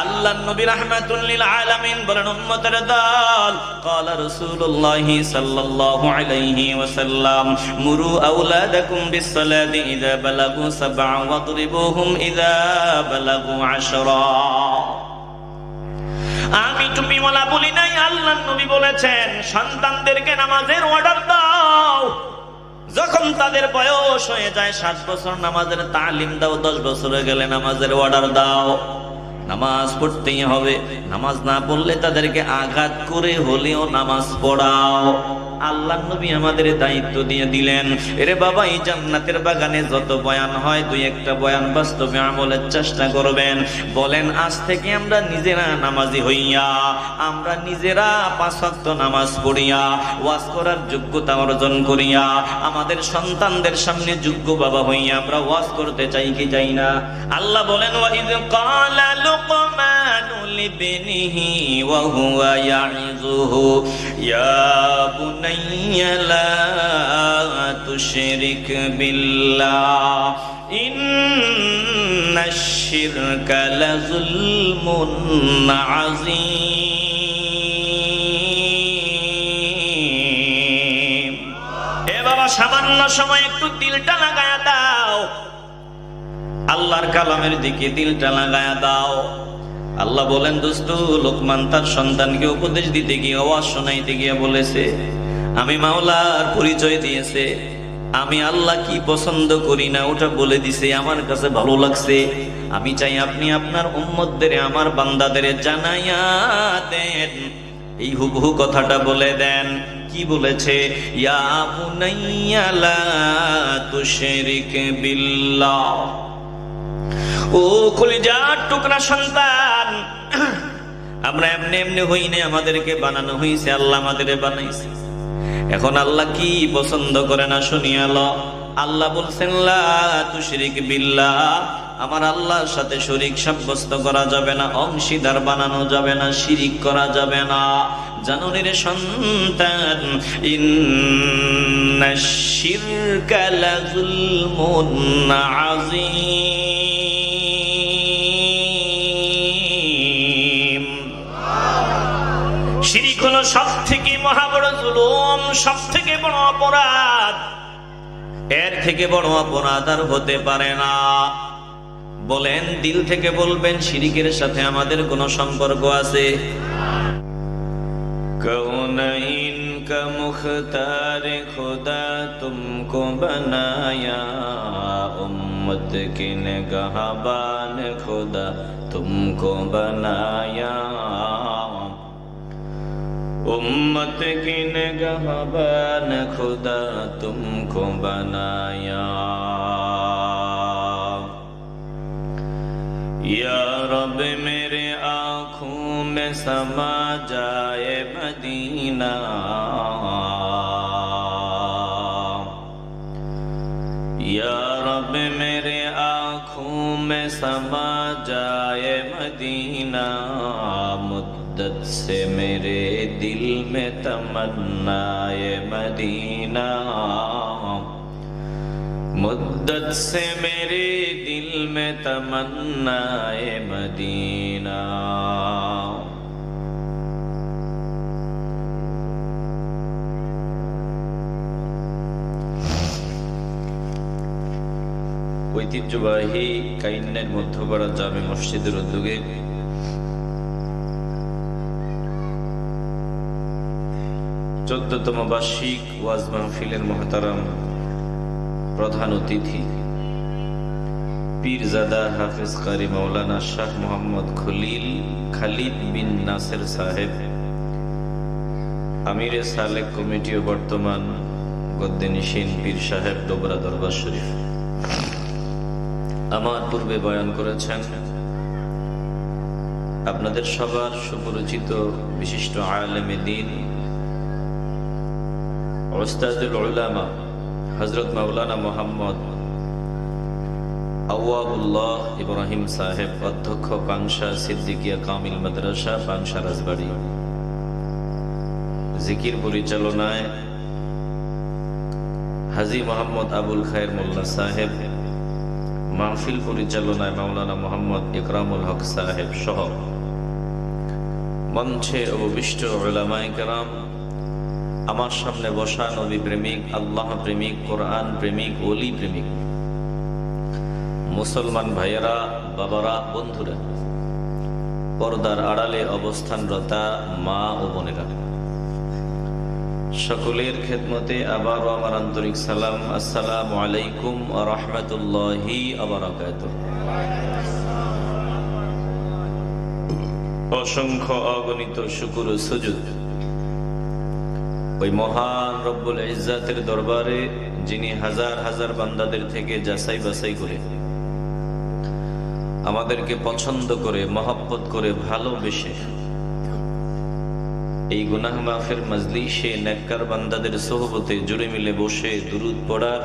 আল্লাহর নবী রাহমাতুল লিল আলামিন বলেন উম্মতের দল قال رسول الله صلى الله عليه وسلم مروا اولادكم بالصلاه اذا بلغوا 7 واضربوهم اذا بلغوا 10 আমি তুমি বলা বলি নাই, আল্লাহর নবী বলেছেন সন্তানদেরকে নামাজের অর্ডার দাও, যখন তাদের বয়স হয়ে যায় 7 বছর নামাজের তালিম দাও, 10 বছর হয়ে গেলে নামাজের অর্ডার দাও। নামাজ পড়তেই হবে, নামাজ না পড়লে তাদেরকে আঘাত করে হলেও নামাজ পড়াও। আল্লাহর নবী আমাদের দায়িত্ব দিয়ে দিলেন, এরে বাবা এই জান্নাতের বাগানে যত বয়ান হয় দুই একটা বয়ান বাস্তবে আমলের চেষ্টা করবেন। বলেন আজ থেকে আমরা নিজেরা নামাজি হইয়া, আমরা নিজেরা 5 ওয়াক্ত নামাজ পড়িয়া ওয়াজ করার যোগ্যতা অর্জন করিয়া আমাদের সন্তানদের সামনে যোগ্য বাবা হইয়া আমরা ওয়াজ করতে চাই কি চাই না? আল্লাহ বলেন ওয়াইদ ক্বালা লুকমানু লিবনিহি ওয়া হুয়া ইয়াইযুহু ইয়া বুনাইয়া লা তুশরিক বিল্লাহ ইন্নাশ শিরকা লাযুলমুন আযীম। এ বাবা সামান্য সময় একটু দিলটা লাগায়া দাও, আল্লাহর কালামের দিকে দিলটা লাগায়া দাও। আল্লাহ বলেন দোস্ত, লোকমান তার সন্তানকে উপদেশ দিতে গিয়ে ওয়াজ শোনাইতে গিয়ে বলেছে আমি মাওলার পরিচয় দিয়েছে, আমি আল্লাহ কি পছন্দ করি না ওটা বলে দিছে, আমার কাছে ভালো লাগছে। আমি চাই আপনি আপনার উম্মতদের আমার বান্দাদের জানাইয়া দেন, এই হুবহু কথাটা বলে দেন। কি বলেছে? ইয়া বুনাইয়া লা তুশরিক বিল্লাহ। ও কলিজার টুকরা সন্তান, আমরা এমনি এমনি হই না, আমাদেরকে বানানো হয়েছে, আল্লাহ আমাদের বানাইছে। এখন আল্লাহ কি পছন্দ করে না শুনিয়া ল। আল্লাহ বলছেন লা তুশরিক বিল্লাহ, আমার আল্লাহর সাথে শরীক সাব্যস্ত করা যাবে না, অংশীদার বানানো যাবে না, শিরিক করা যাবে না। জানুনি রে সন্তান, ইন্নাশ শিরকা লাযুলমুন আযীম। শিরিক হলো সবথেকে মহা বড় জুলুম, সবথেকে বড় অপরাধ। এর থেকে বড় অপরাধ আর হতে পারে না। বলেন দিল থেকে বলবেন শিরিকের সাথে আমাদের কোনো সম্পর্ক আছে? কৌনাইন কা মুখতার খুদা তুমকো বানায়া, উম্মত কি নিগাহবান খুদা তুমকো বানায়া, उम्मत की निगाहबान खुदा तुमको बनाया। या रब मेरे आँखों में समा जाए मदीना, या रब मेरे आँखों में समा जाए मदीना, मुद्दत से मेरे दिल में तमन्नाए मदीना, मुद्दत से मेरे दिल में तमन्नाए मदीना। ঐতিহ্যবাহী কাইন্নের মধ্যপাড়া জামে মসজিদের উদ্যোগে 14তম বার্ষিক ওয়াজ মাহফিলের মহতারাম প্রধান অতিথি পীরজাদা হাফেজ কারি মাওলানা শাহ মোহাম্মদ খালিদ বিন নাসের সাহেব, আমিরে সালেক কমিটি ও বর্তমান গদ্দেনিশিন পীর সাহেব ডোবরা দরবার শরীফ, আমার পূর্বে বয়ান করেছেন আপনাদের সবার সুপরিচিত বিশিষ্ট আলেমে দ্বীন উস্তাদুল উলামা হযরত মাওলানা মোহাম্মদ আওয়াবুল্লাহ ইব্রাহিম সাহেব, অধ্যক্ষ পাংশা সিদ্দিকিয়া কামিল মাদ্রাসা পাংশা রাজবাড়ী। জিকির পরিচালনায় হাজী মোহাম্মদ আবুল খায়ের মোল্লা সাহেব, মাহফিল পরিচালনায় মাওলানা মোহাম্মদ ইকরামুল হক সাহেব সহ মঞ্চে উপবিষ্ট উলামায়ে কেরাম, আমার সামনে বসা নবী প্রেমিক, আল্লাহ প্রেমিক, কোরআন প্রেমিক, ওলি প্রেমিক মুসলমান ভাইয়েরা, বাবারা, বন্ধুরা, পর্দার আড়ালে অবস্থানরতা মা ও বোনেরা, সকলের খেদমতে আবারও আমার আন্তরিক সালাম। আসসালামু আলাইকুম ওয়া রাহমাতুল্লাহি ওয়া বারাকাতুহু। অসংখ্য অগণিত শুকর ও সুজুদ ওই মহান রব্বুল ইজ্জাতের দরবারে, যিনি হাজার হাজার বান্দাদের থেকে যাচাই বাছাই করে আমাদেরকে পছন্দ করে, মহব্বত করে, ভালোবেসে এই গুনাহ মাফের মজলিসে নেককার বান্দাদের সোহবতে জুড়ে মিলে বসে দুরূদ পড়ার,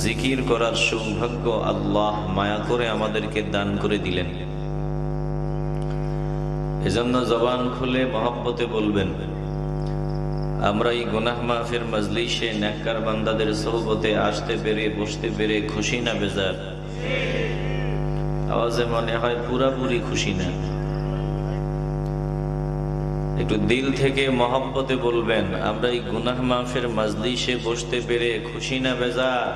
জিকির করার সৌভাগ্য আল্লাহ মায়া করে আমাদেরকে দান করে দিলেন। এজন্য জবান খুলে মহব্বতে বলবেন, আমরা এই গুনাহ মাফের মজলিসে নেককার বান্দাদের সোহবতে আসতে পেরে, বসতে পেরে খুশি না বেজার? আওয়াজে মনে হয় পুরাপুরি খুশি না। একটু দিল থেকে মহব্বতে বলবেন, আমরা এই গুনাহ মাফের মজলিসে বসতে পেরে খুশি না বেজার?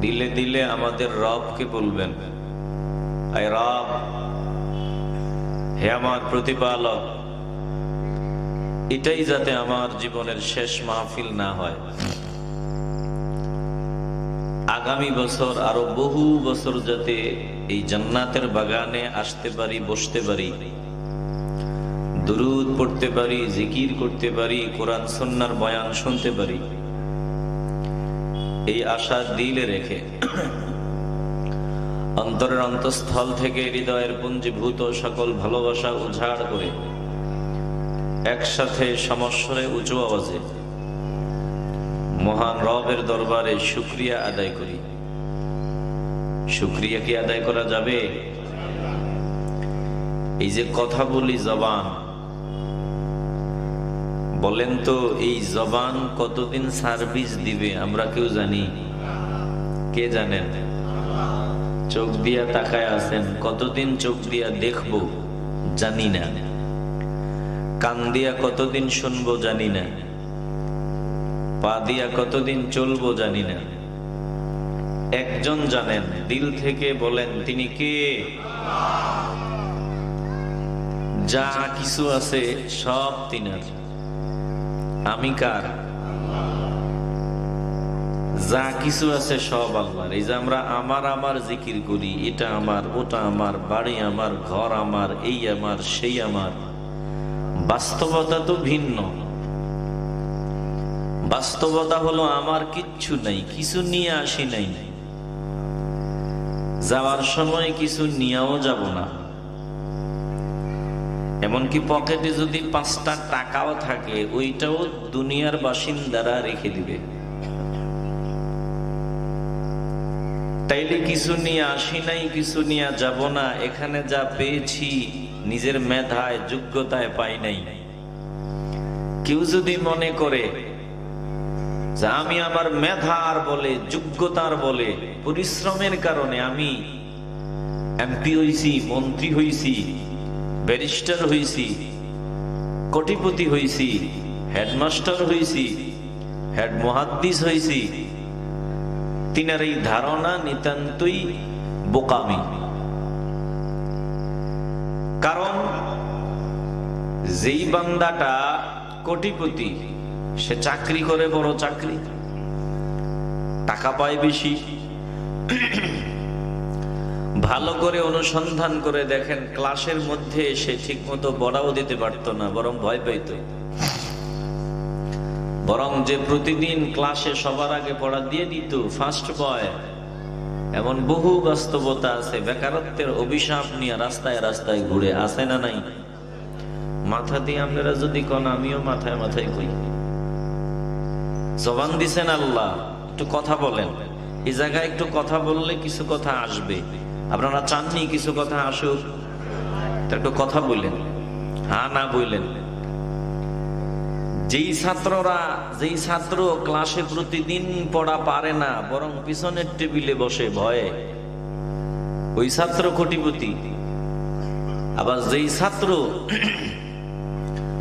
দিলে দিলে আমাদের রবকে বলবেন, আয় রব, হে আমার প্রতিপালক, এটাই যাতে আমার জীবনের শেষ মাহফিল না হয়। আগামী বছর আরো বহু বছর যাতে এই জান্নাতের বাগানে আসতে পারি, বসতে পারি, দুরূদ পড়তে পারি, জিকির করতে পারি, কোরআন সুন্নাহর বয়ান শুনতে পারি, এই আশা দিলে রেখে অন্তরের অন্তঃস্থল থেকে হৃদয়ের পুঞ্জীভূত সকল ভালোবাসা উজাড় করে একসাথে সমস্বরে উঁচু আওয়াজে মহান রবের দরবারে শুকরিয়া আদায় করি। শুকরিয়া কি আদায় করা যাবে? এই যে কথা বলি জবান, বলেন তো এই জবান কতদিন সার্ভিস দিবে আমরা কেউ জানি? কে জানেন? চোখ দিয়া তাকায় আছেন, কতদিন চোখ দিয়া দেখবো জানি না। কান দিয়া কতদিন শুনবো জানি না। পা দিয়া কতদিন চলবো জানি না। একজন জানেন, দিল থেকে বলেন তিনি কে? যা কিছু আছে সব তিনার। আমি কার? যা কিছু আছে সব আল্লাহর। এই যে আমরা আমার আমার জিকির করি, এটা আমার, ওটা আমার, বাড়ি আমার, ঘর আমার, এই আমার, সেই আমার, বাস্তবতা তো ভিন্ন। বাস্তবতা হলো আমার কিচ্ছু নাই, কিছু নিয়ে আসি নাই, যাওয়ার সময় কিছু নিয়েও যাব না। এমনকি পকেটে যদি 5টা টাকাও থাকে, ওইটাও দুনিয়ার বাসিন্দারা রেখে দিবে। তাইলে কিছু নিয়ে আসি নাই, কিছু নিয়ে যাব না। এখানে যা পেয়েছি নিজের মেধায়, যোগ্যতায় পাই নাই। কেউ যদি মনে করে যে আমি আমার মেধার বলে, যোগ্যতার বলে, পরিশ্রমের কারণে আমি এমপি হইছি, মন্ত্রী হইছি, ব্যারিস্টার হইছি, কোটিপতি হইছি, হেডমাস্টার হইছি, হেড মুহাদ্দিস হইছি, তিনার এই ধারণা নিতান্তই বোকামি। কারণ যেই বান্দাটা কোটিপতি, সে চাকরি করে, বড় চাকরি, টাকা পায় বেশি। ভালো করে অনুসন্ধান করে দেখেন, ক্লাসের মধ্যে সে ঠিক মতো পড়াও দিতে পারতো না, বরং ভয় পাইত। বরং যে প্রতিদিন ক্লাসে সবার আগে পড়া দিয়ে দিত, ফার্স্ট বয়, এমন বহু বাস্তবতা আছে। বেকারত্বের অভিশাপ নিয়ে রাস্তায় রাস্তায় ঘুরে, আছে না নাই? মাথা দিয়ে আপনারা যদি কোন, আমিও মাথায় মাথায় কই। জবান দিছেন আল্লাহ, একটু কথা বলেন। এই জায়গায় একটু কথা বললে কিছু কথা আসবে। আপনারা চাননি কিছু কথা আসুক? একটু কথা বললেন, হ্যাঁ না বললেন। যেই ছাত্র ক্লাসে প্রতিদিন পড়া পারে না, বরং পিছনের টেবিলে বসে ভয়ে, ওই ছাত্র কোটিপতি। আবার যেই ছাত্র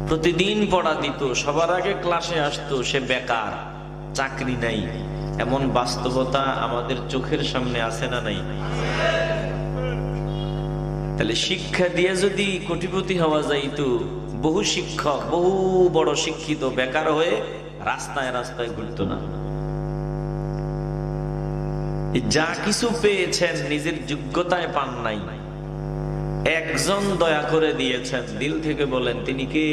প্রতিদিন পড়া দিত, সবার আগে ক্লাসে আসতো, সে বেকার, চাকরি নাই। এমন বাস্তবতা আমাদের চোখের সামনে আছে না নাই? তাহলে শিক্ষা দিয়ে যদি কোটিপতি হওয়া যাইতো, বহু শিক্ষক, বহু বড় শিক্ষিত বেকার হয়ে রাস্তায় রাস্তায় ঘুরতো না। যা কিছু পেয়েছেন নিজের যোগ্যতায় পান নাই, একজন দয়া করে দিয়েছেন। দিল থেকে বলেন, তিনি কে?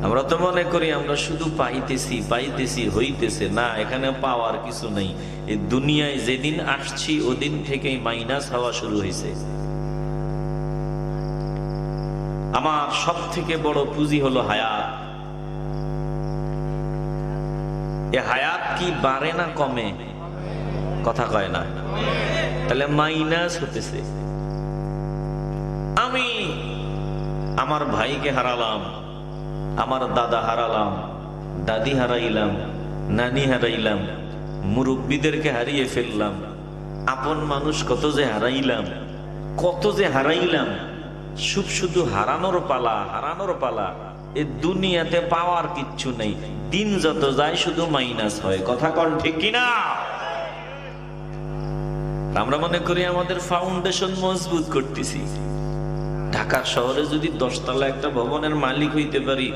আমরা তো মনে করি আমরা শুধু পাইতেছি পাইতেছি, হইতেছে না। এখানে পাওয়ার কিছু নেই। এই দুনিয়ায় যেদিন আসছি ওদিন থেকেই মাইনাস হওয়া শুরু হয়েছে। আমার সব থেকে বড় পুঁজি হলো হায়াত। এ হায়াত কি বাড়ে না কমে? কথা কয় না। তাহলে মাইনাস হতেছে। আমি আমার ভাইকে হারালাম, আমার দাদা হারালাম, দাদি হারাইলাম, নানি হারাইলাম, মুরব্বীদেরকে হারিয়ে ফেললাম, আপন মানুষ কত যে হারাইলাম, কত যে হারাইলাম। শুধু হারানোর পালা, হারানোর পালা। এ দুনিয়াতে পাওয়ার কিচ্ছু নেই। দিন যত যায় শুধু মাইনাস হয়। কথা কন ঠিক কিনা? আমরা মনে করি আমাদের ফাউন্ডেশন মজবুত করতেছি। ঢাকা শহরে যদি 10 তলা একটা ভবনের মালিক হইতে পারি,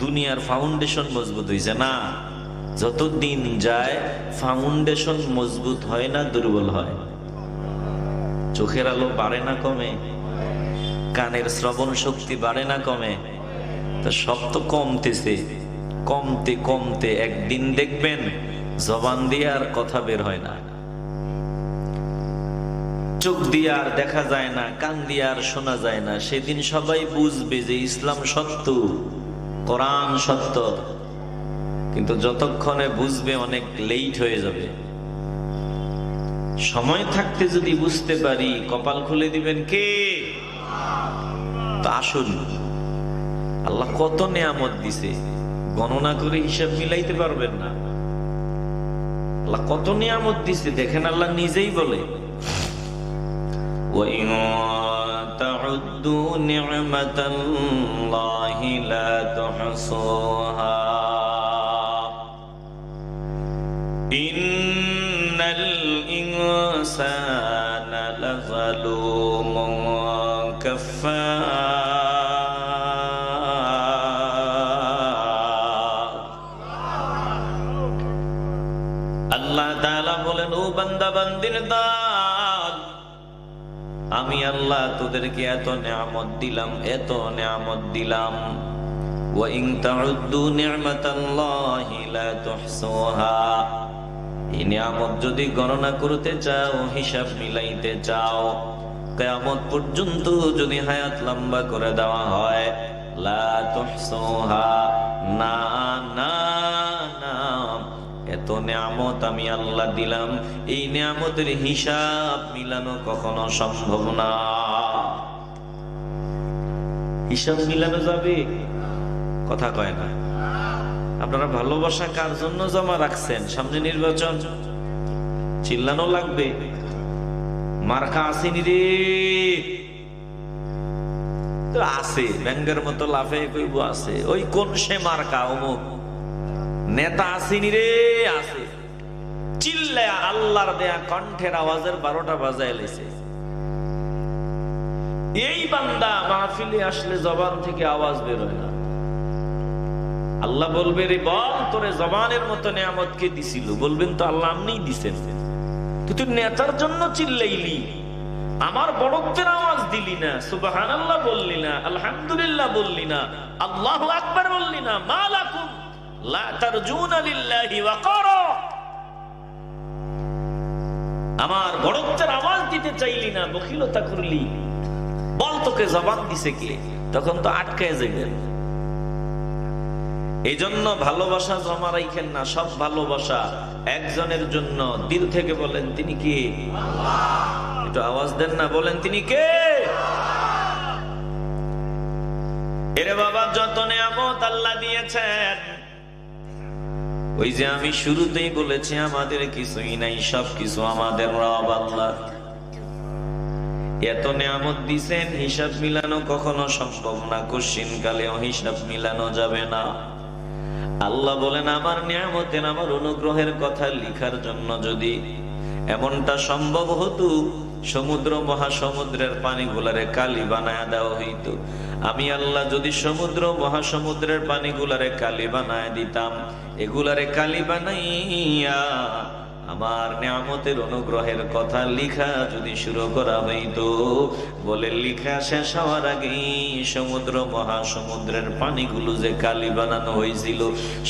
দুনিয়ার ফাউন্ডেশন মজবুত হইছে না। যত দিন যায় ফাউন্ডেশন মজবুত হয় না, দুর্বল হয়। চোখের আলো বাড়ে না কমে? কানের শ্রবণ শক্তি বাড়ে না কমে? তা সব তো কমতেছে। কমতে কমতে একদিন দেখবেন জবান দিয়ে আর কথা বের হয় না, চোখ দিয়ে আর দেখা যায় না, কান দিয়ে আর শোনা যায় না। সেদিন সবাই বুঝবে যে ইসলাম সত্য, কোরআন সত্য। কিন্তু যতক্ষণে বুঝবে অনেক লেট হয়ে যাবে। সময় থাকতে যদি বুঝতে পারি, কপাল খুলে দিবেন কে? তো আসুন, আল্লাহ কত নেয়ামত দিছে, গণনা করে হিসাব মিলাইতে পারবেন না। আল্লাহ কত নিয়ামত দিছে দেখেন। আল্লাহ নিজেই বলে, وَإِن تَعُدُّوا نِعْمَةَ اللَّهِ لَا تُحْصُوهَا إِنَّ الْإِنسَانَ لَظَلُومٌ كَفَّارٌ। আল্লাহ তাআলা বলেন, ও বান্দা বান্দির দল, আমি আল্লাহ তোদেরকে এত নিয়ামত দিলাম, এত নিয়ামত দিলাম। ওয়া ইন তাউদ্দু নি'মাতাল্লাহি লা তুহসুহা, এই নিয়ামত যদি গণনা করতে চাও, হিসাব মিলাইতে চাও, কিয়ামত পর্যন্ত যদি হায়াত লম্বা করে দেওয়া হয়, লা তুহসুহা, না না না, এত নিয়ামত আমি আল্লাহ দিলাম, এই নিয়ামতের হিসাব মিলানো কখনো সম্ভব না। হিসাব মিলানো যাবে? কথা কয় না। আপনারা ভালোবাসা কার জন্য জমা রাখছেন? সামনে নির্বাচন, চিল্লানো লাগবে। মার্কা আসেনি রে, তো আছে, ব্যাঙ্গের মতো লাফে কইব আছে। ওই কোন সে মার্কা, অমুক নেতা আসেনি রে, আছে। চিল্লায়া আল্লাহর দেয়া কণ্ঠের আওয়াজের 12টা বাজায় লেছে। এই বান্দা মাহফিলে আসলে জবান থেকে আওয়াজ বেরোয় না। আল্লাহ বলবে, রে বল, তোরে জবানের মতো নিয়ামত কে দিছিল? বলবেন, তো আল্লাহ আপনিই দিছেন। তুই নেতার জন্য চিল্লাইলি, আমার বড়ত্বের আওয়াজ দিলি না, সুবহানাল্লাহ বললি না, আলহামদুলিল্লাহ বললি না, আল্লাহু আকবার বললি না। মালাকুম লা তারজুনা লিল্লাহি ওয়াকারা, আমার বড়ত্বের আওয়াজ দিতে চাইলি না, বখিলতা করলি। বল, তোকে জবান দিছে কে? তখন তো আটকায় যাবেন। এই জন্য ভালোবাসা জমা রাখেন না। সব ভালোবাসা একজনের জন্য। দিল থেকে বলেন, তিনি কে? একটু আওয়াজ দেন না, বলেন তিনি কে? এরে বাবা, যত নিয়ামত আল্লাহ দিয়েছেন, ওই যে আমি শুরুতেই বলেছি আমাদের কিছুই নাই, সবকিছু আমাদের রব আল্লাহ। এত নিয়ামত দিছেন, হিসাব মিলানো কখনো সম্ভব না, কঠিন কালেও হিসাব মিলানো যাবে না। আল্লাহ বলেন, আমার নিয়ামতের, আমার অনুগ্রহের কথা লিখার জন্য যদি এমনটা সম্ভব হতো, সমুদ্র মহাসমুদ্রের পানিগুলারে কালি বানায় দেওয়া হইতো। আমি আল্লাহ যদি সমুদ্র মহাসমুদ্রের পানিগুলারে কালি বানায় দিতাম, এগুলারে কালি বানাইয়া আমার নিয়ামতের অনুগ্রহের কথা লিখা যদি শুরু করা হইতো, বলে লিখা শেষ হওয়ার আগেই সমুদ্র মহাসমুদ্রের পানিগুলো যে কালি বানানো হয়েছিল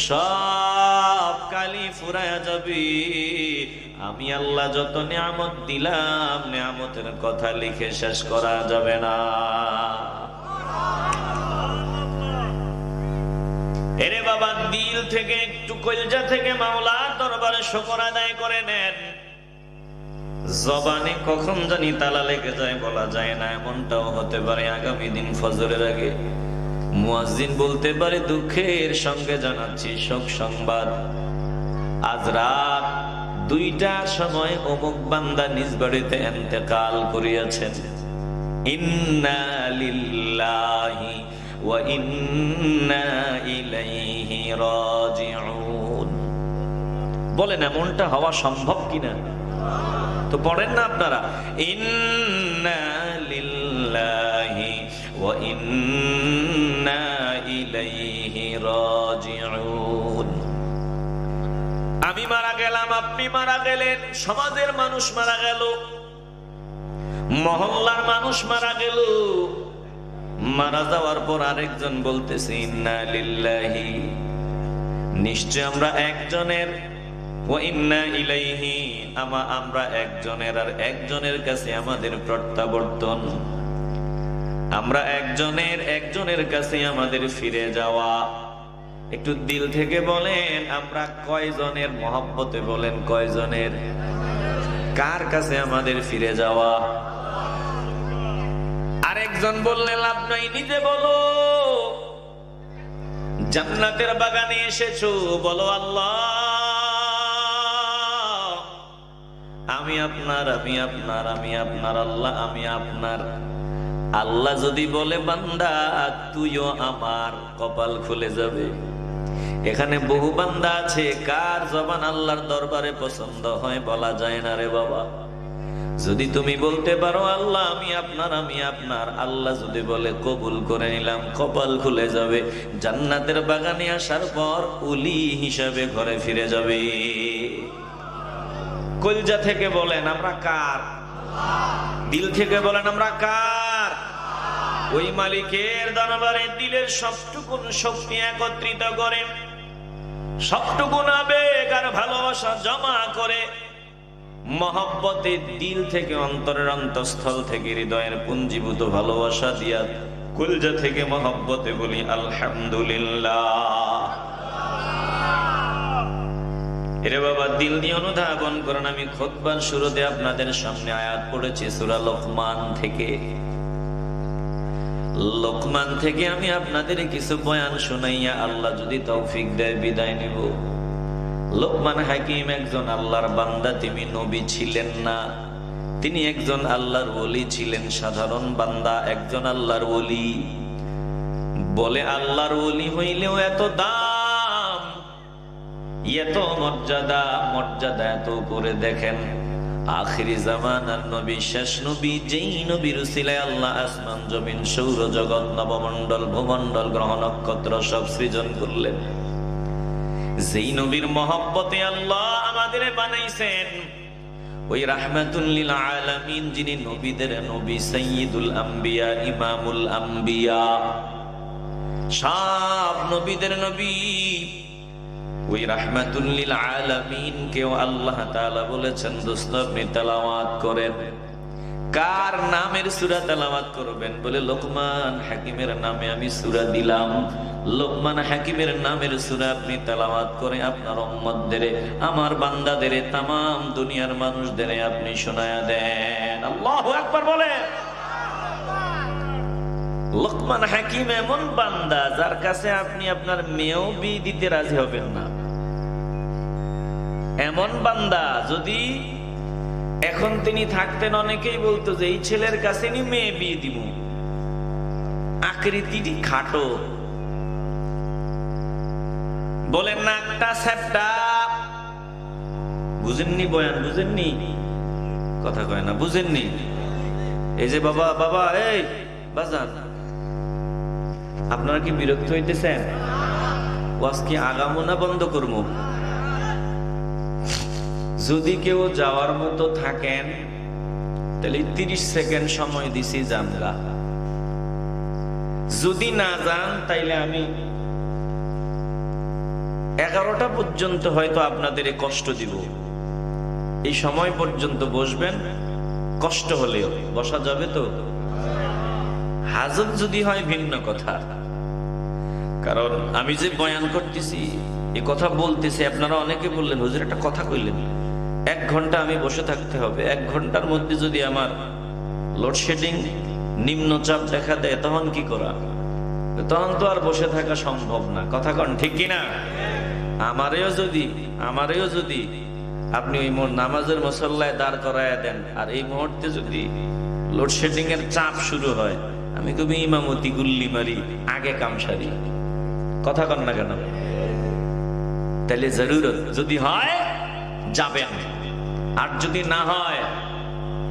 সব কালি ফুরায়া যাবে। আমি আল্লাহ যত নিয়ামত দিলাম, নিয়ামতের কথা লিখে শেষ করা যাবে না। এরে বাবা, দিল থেকে, একটু কলজা থেকে মাওলার দরবারে শুকর আদায় করে নেন। জবানে কখন জানি তালা লেগে যায় বলা যায় না, এমনটাও হতে পারে আগামী দিন ফজরের আগে মুয়াজ্জিন বলতে পারে, দুঃখের সঙ্গে জানাচ্ছি শোক সংবাদ, আজ রাত 2টার সময় অমুক বান্দা নিজ বাড়িতে ইন্তেকাল করিয়াছেন। ইন্না লিল্লাহি ওয়া ইন্না ইলাইহি রাজিউন। বলেন এমনটা হওয়া সম্ভব কিনা? তো পড়েন না আপনারা, ইন্না লিল্লাহি ওয়া ইন্না ইলাইহি রাজিউন। আমি মারা গেলাম, আপনি মারা গেলেন, সমাজের মানুষ মারা গেল, মহল্লার মানুষ মারা গেল। মারা যাওয়ার পর আরেকজন বলতেছে ইন্না লিল্লাহি, নিশ্চয় আমরা একজনের, ওয়া ইন্না ইলাইহি, আমরা একজনের, আর একজনের কাছে আমাদের প্রত্যাবর্তন। আমরা একজনের কাছে আমাদের ফিরে যাওয়া। একটু দিল থেকে বলেন, আমরা কয়জনের মহব্বতে, বলেন কয়জনের, কার কাছে আমাদের ফিরে যাওয়া? আরেকজন বললে লাভ নাই, নিজে বলো। জান্নাতের বাগানে এসেছো, বলো আল্লাহ আমি আপনার, আমি আপনার, আমি আপনার, আল্লাহ আমি আপনার। আল্লাহ যদি বলে বান্দা তুইও আমার, কপাল খুলে যাবে। এখানে বহু বান্দা আছে, কার জবান আল্লাহর দরবারে পছন্দ হয় বলা যায় না রে বাবা। যদি তুমি বলতে পারো আল্লাহ আমি আপনার, আমি আপনার, আল্লাহ যদি বলে কবুল করে নিলাম, কপাল খুলে যাবে। জান্নাতের বাগানে আসার পর উলি হিসাবে ঘরে ফিরে যাবে। কলজা থেকে বলেন আমরা কার? দিল থেকে বলেন আমরা কার? ওই মালিকের দরবারে দিলের সবটুকুন শক্তি একত্রিত করে, সবটুকুন আবেগ আর ভালোবাসা জমা করে, মহব্বতে দিল থেকে, অন্তরের অন্তঃস্থল থেকে, হৃদয়ের পুঞ্জীভূত ভালোবাসা দিয়া কলজা থেকে মহব্বতে বলি আলহামদুলিল্লাহ। এরে বাবা, দিল দিয়ে অনুধাবন করেন। আমি খুতবার শুরুতে আপনাদের সামনে আয়াত পড়েছি সূরা লোকমান থেকে। লোকমান থেকে আমি আপনাদের কিছু বয়ান শুনাইয়া আল্লাহ যদি তৌফিক দেয় বিদায় নিব। লোকমান হাকিম একজন আল্লাহর বান্দা, তিনি নবী ছিলেন না, তিনি একজন আল্লাহর ওলি ছিলেন, সাধারণ বান্দা, একজন আল্লাহর ওলি। বলে আল্লাহর ওলি হইলেও এত দাম, এত মর্যাদা, মর্যাদা এত উপরে। দেখেন আখিরি জামানার নবী, শেষ নবী, যেই নবীর উসিলায় আল্লাহ আসমান জমিন সৌর জগৎ নবমণ্ডল ভূমণ্ডল গ্রহ নক্ষত্র সব সৃজন করলেন, যেই নবীর মহব্বতে আল্লাহ আমাদের বানাইছেন, ওই রাহমাতুল লিল আলামিন, যিনি নবীদের নবী, সাইয়্যিদুল আম্বিয়া, ইমামুল আম্বিয়া, সব নবীদের নবী, ওই রাহমাতুল লিল আলামিন কেও আল্লাহ তাআলা বলেছেন দোস্ত আপনি তেলাওয়াত করেন। কার নামের সূরা তেলাওয়াত করবেন? বলে লোকমান হাকিমের নামে আমি সূরা দিলাম। লোকমান হাকিমের নামের সূরা আপনি তেলাওয়াত করে আপনার উম্মতদের, আমার বান্দাদের, तमाम দুনিয়ার মানুষদের আপনি শোনায়া দেন। আল্লাহু আকবার বলে। লোকমান হাকিম এমন বান্দা যার কাছে আপনি আপনার মেয়েও বিয়ে দিতে রাজি হবেন না। এমন বান্দা, যদি এখন তিনি থাকতেন অনেকেই বলতো যে এই ছেলের কাছে নি মেয়ে বিয়ে দিব, আকৃতিটি খাটো, বলেন না একটা স্যাপটা। বুঝেননি বয়ান? বুঝেননি? কথা কয় না, বুঝেননি? এই যে বাবা বাবা এই বাজান, আপনারা কি বিরক্ত হইতেছেন? ওয়াজ কি আগামো না বন্ধ করবো? যদি কেউ যাওয়ার মতো থাকেন তাহলে 30 সেকেন্ড সময় দিছি, জানলা। যদি না যান তাইলে আমি 11টা পর্যন্ত হয়তো আপনাদের কষ্ট দিব। এই সময় পর্যন্ত বসবেন, কষ্ট হলেও বসা যাবে তো। হাজত যদি হয় ভিন্ন কথা, কারণ আমি যে বয়ান করতেছি, এই কথা বলতেছি, আপনারা অনেকে বললেন হুজুর একটা কথা কইলেন, 1 ঘন্টা আমি বসে থাকতে হবে। 1 ঘন্টার মধ্যে যদি আমার লোডশেডিং, নিম্নচাপ দেখা দেয় তখন কি করা? তখন তো আর বসে থাকা সম্ভব না। কথা কন ঠিক কিনা? আমারেও যদি আপনি ওই নামাজের মুসল্লায় দাঁড় করায় দেন, আর এই মুহূর্তে যদি লোডশেডিং এর চাপ শুরু হয়, আমি কবি ইমামতি গুল্লি মারি, আগে কাম সারি। কথা কন না কেন? তাহলে জরুরত যদি হয় যাবেন, আর যদি না হয়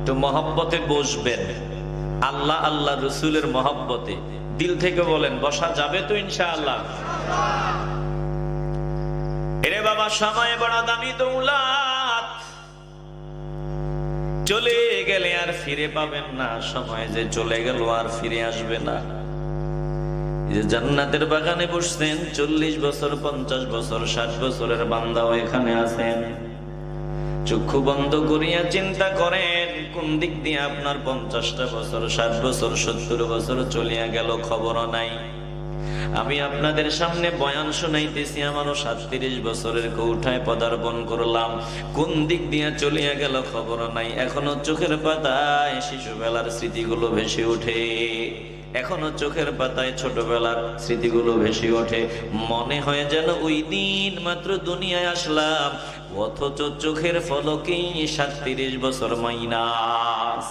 তো মহব্বতে বসবেন। আল্লাহ আল্লাহ রসুলের মহব্বতে দিল থেকে বলেন বসা যাবে তো ইনশাআল্লাহ। এরে বাবা, সময় বড় দামি দৌলত, চলে গেলে আর ফিরে পাবেন না। সময় যে চলে গেল আর ফিরে আসবে না। যে জান্নাতের বাগানে বসছেন, 40 বছর 50 বছর 60 বছরের বান্দাও এখানে আছেন। চক্ষু বন্ধ করিয়া চিন্তা করেন কোন দিক দিয়ে আপনার 50টা বছর 60 বছর 70 বছর চলিয়া গেল, খবরও নাই। আমি আপনাদের সামনে বয়ান শোনাইতেছি, আমারও 37 বছরের কৌঠায় পদার্পণ করলাম, কোন দিক দিয়ে চলিয়া গেল খবর নাই। এখনো চোখের পাতায় শিশুবেলার স্মৃতিগুলো ভেসে ওঠে, এখনো চোখের পাতায় ছোটবেলার স্মৃতিগুলো ভেসে ওঠে। মনে হয় যেন ওই দিন মাত্র দুনিয়ায় আসলাম, অথচ চোখের ফলকেই 37 বছর মাইনাস।